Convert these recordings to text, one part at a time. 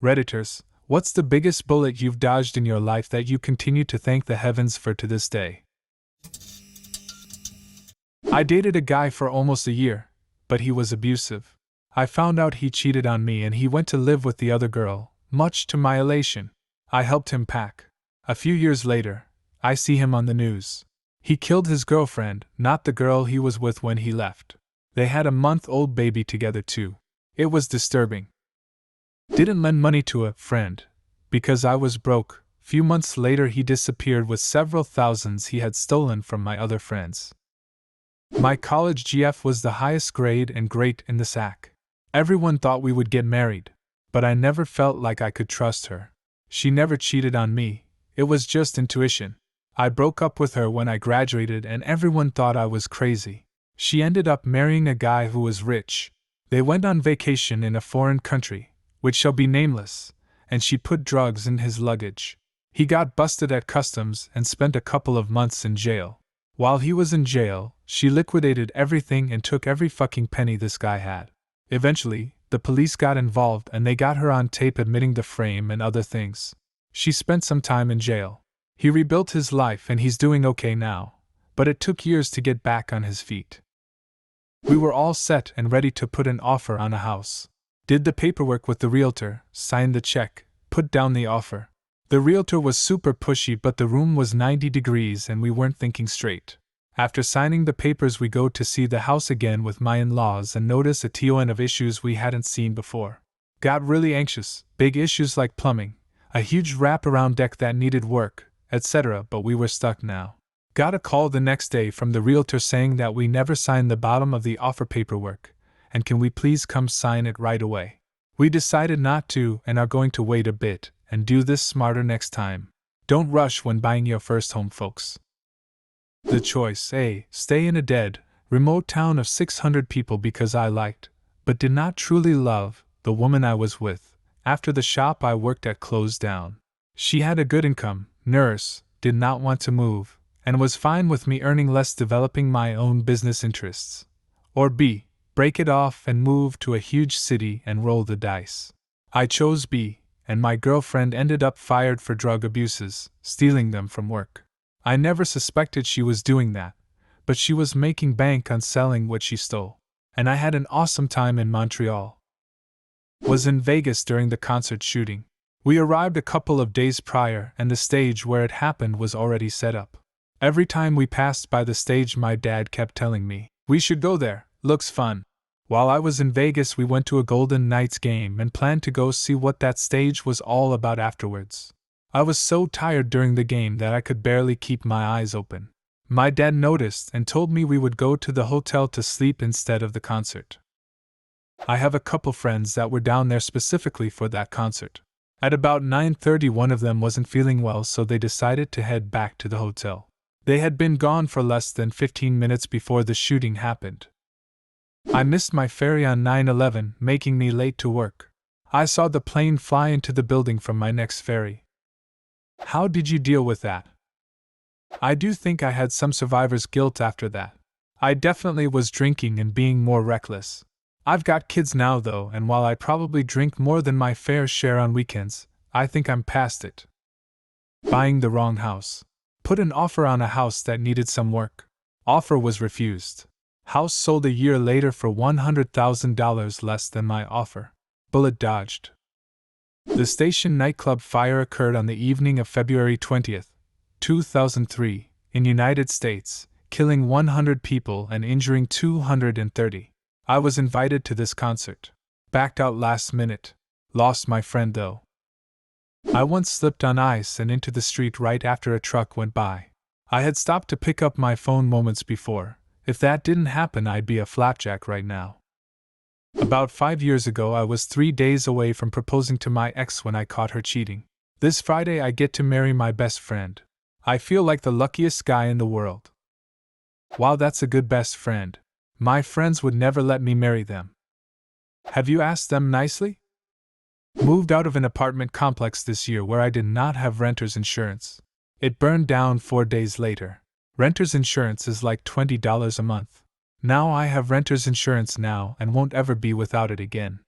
Redditors, what's the biggest bullet you've dodged in your life that you continue to thank the heavens for to this day? I dated a guy for almost a year, but he was abusive. I found out he cheated on me and he went to live with the other girl, much to my elation. I helped him pack. A few years later, I see him on the news. He killed his girlfriend, not the girl he was with when he left. They had a month-old baby together too. It was disturbing. Didn't lend money to a friend, because I was broke. Few months later he disappeared with several thousands he had stolen from my other friends. My college GF was the highest grade and great in the sack. Everyone thought we would get married, but I never felt like I could trust her. She never cheated on me, it was just intuition. I broke up with her when I graduated and everyone thought I was crazy. She ended up marrying a guy who was rich. They went on vacation in a foreign country, which shall be nameless, and she put drugs in his luggage. He got busted at customs and spent a couple of months in jail. While he was in jail, she liquidated everything and took every fucking penny this guy had. Eventually, the police got involved and they got her on tape admitting the frame and other things. She spent some time in jail. He rebuilt his life and he's doing okay now, but it took years to get back on his feet. We were all set and ready to put an offer on a house. Did the paperwork with the realtor, signed the check, put down the offer. The realtor was super pushy, but the room was 90 degrees and we weren't thinking straight. After signing the papers, we go to see the house again with my in-laws and notice a ton of issues we hadn't seen before. Got really anxious, big issues like plumbing, a huge wraparound deck that needed work, etc., but we were stuck now. Got a call the next day from the realtor saying that we never signed the bottom of the offer paperwork, and can we please come sign it right away. We decided not to and are going to wait a bit and do this smarter next time. Don't rush when buying your first home, folks. The choice A. Stay in a dead, remote town of 600 people because I liked, but did not truly love, the woman I was with, after the shop I worked at closed down. She had a good income, nurse, did not want to move, and was fine with me earning less developing my own business interests. Or B. Break it off and move to a huge city and roll the dice. I chose B, and my girlfriend ended up fired for drug abuses, stealing them from work. I never suspected she was doing that, but she was making bank on selling what she stole. And I had an awesome time in Montreal. Was in Vegas during the concert shooting. We arrived a couple of days prior and the stage where it happened was already set up. Every time we passed by the stage my dad kept telling me, "We should go there, looks fun." While I was in Vegas we went to a Golden Knights game and planned to go see what that stage was all about afterwards. I was so tired during the game that I could barely keep my eyes open. My dad noticed and told me we would go to the hotel to sleep instead of the concert. I have a couple friends that were down there specifically for that concert. At about 9:30 one of them wasn't feeling well, so they decided to head back to the hotel. They had been gone for less than 15 minutes before the shooting happened. I missed my ferry on 9/11, making me late to work. I saw the plane fly into the building from my next ferry. How did you deal with that? I do think I had some survivor's guilt after that. I definitely was drinking and being more reckless. I've got kids now though, and while I probably drink more than my fair share on weekends, I think I'm past it. Buying the wrong house. Put an offer on a house that needed some work. Offer was refused. House sold a year later for $100,000 less than my offer. Bullet dodged. The station nightclub fire occurred on the evening of February 20th, 2003, in United States, killing 100 people and injuring 230. I was invited to this concert. Backed out last minute. Lost my friend though. I once slipped on ice and into the street right after a truck went by. I had stopped to pick up my phone moments before. If that didn't happen, I'd be a flapjack right now. About 5 years ago, I was 3 days away from proposing to my ex when I caught her cheating. This Friday, I get to marry my best friend. I feel like the luckiest guy in the world. Wow, that's a good best friend. My friends would never let me marry them. Have you asked them nicely? Moved out of an apartment complex this year where I did not have renter's insurance. It burned down 4 days later. Renter's insurance is like $20 a month. Now I have renter's insurance now and won't ever be without it again.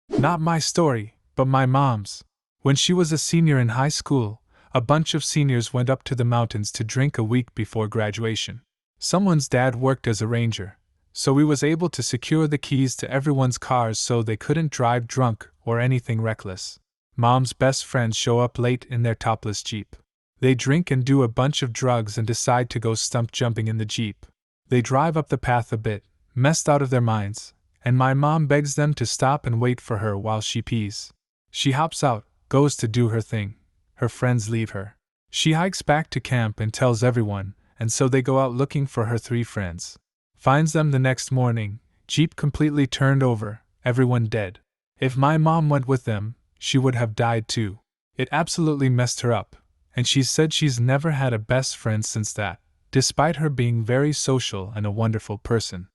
Not my story, But my mom's. When she was a senior in high school, a bunch of seniors went up to the mountains to drink a week before graduation. Someone's dad worked as a ranger, so we was able to secure the keys to everyone's cars so they couldn't drive drunk or anything reckless. Mom's best friends show up late in their topless Jeep. They drink and do a bunch of drugs and decide to go stump jumping in the Jeep. They drive up the path a bit, messed out of their minds, and my mom begs them to stop and wait for her while she pees. She hops out, goes to do her thing. Her friends leave her. She hikes back to camp and tells everyone, and so they go out looking for her 3 friends. Finds them the next morning, Jeep completely turned over, everyone dead. If my mom went with them, she would have died too. It absolutely messed her up, and she said she's never had a best friend since that, despite her being very social and a wonderful person.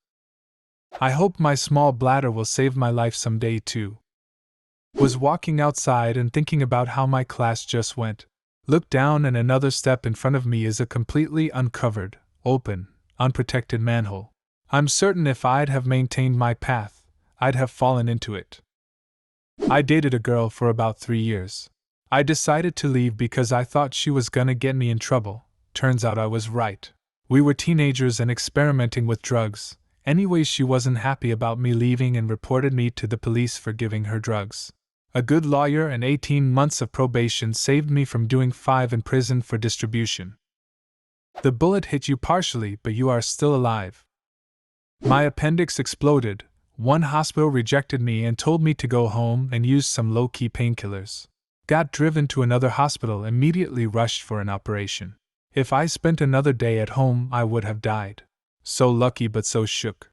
I hope my small bladder will save my life someday too. Was walking outside and thinking about how my class just went. Look down and another step in front of me is a completely uncovered, open, unprotected manhole. I'm certain if I'd have maintained my path, I'd have fallen into it. I dated a girl for about 3 years. I decided to leave because I thought she was gonna get me in trouble. Turns out I was right. We were teenagers and experimenting with drugs. Anyways, she wasn't happy about me leaving and reported me to the police for giving her drugs. A good lawyer and 18 months of probation saved me from doing 5 in prison for distribution. The bullet hit you partially, but you are still alive. My appendix exploded. One hospital rejected me and told me to go home and use some low-key painkillers. Got driven to another hospital, immediately rushed for an operation. If I spent another day at home, I would have died. So lucky but so shook.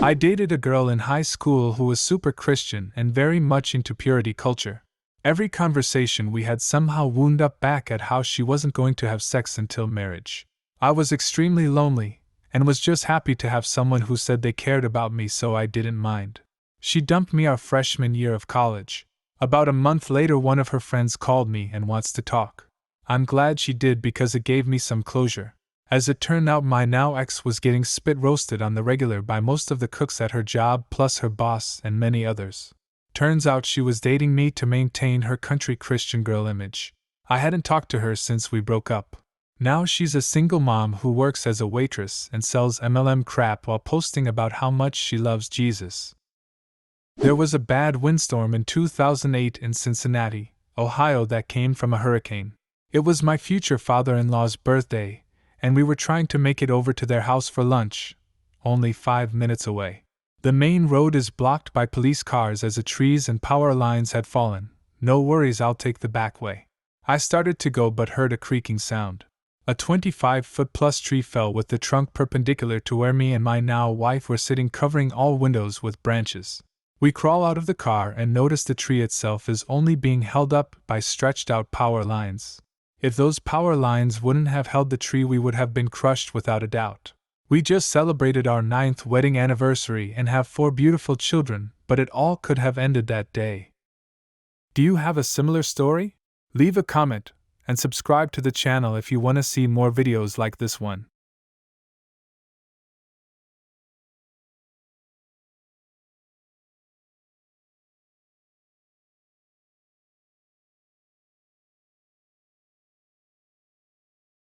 I dated a girl in high school who was super Christian and very much into purity culture. Every conversation we had somehow wound up back at how she wasn't going to have sex until marriage. I was extremely lonely, and was just happy to have someone who said they cared about me, so I didn't mind. She dumped me our freshman year of college. About a month later, one of her friends called me and wants to talk. I'm glad she did because it gave me some closure. As it turned out, my now ex was getting spit roasted on the regular by most of the cooks at her job, plus her boss and many others. Turns out she was dating me to maintain her country Christian girl image. I hadn't talked to her since we broke up. Now she's a single mom who works as a waitress and sells MLM crap while posting about how much she loves Jesus. There was a bad windstorm in 2008 in Cincinnati, Ohio that came from a hurricane. It was my future father-in-law's birthday, and we were trying to make it over to their house for lunch, only 5 minutes away. The main road is blocked by police cars as the trees and power lines had fallen. No worries, I'll take the back way. I started to go but heard a creaking sound. A 25-foot-plus tree fell with the trunk perpendicular to where me and my now wife were sitting, covering all windows with branches. We crawl out of the car and notice the tree itself is only being held up by stretched-out power lines. If those power lines wouldn't have held the tree, we would have been crushed without a doubt. We just celebrated our 9th wedding anniversary and have 4 beautiful children, but it all could have ended that day. Do you have a similar story? Leave a comment and subscribe to the channel if you want to see more videos like this one.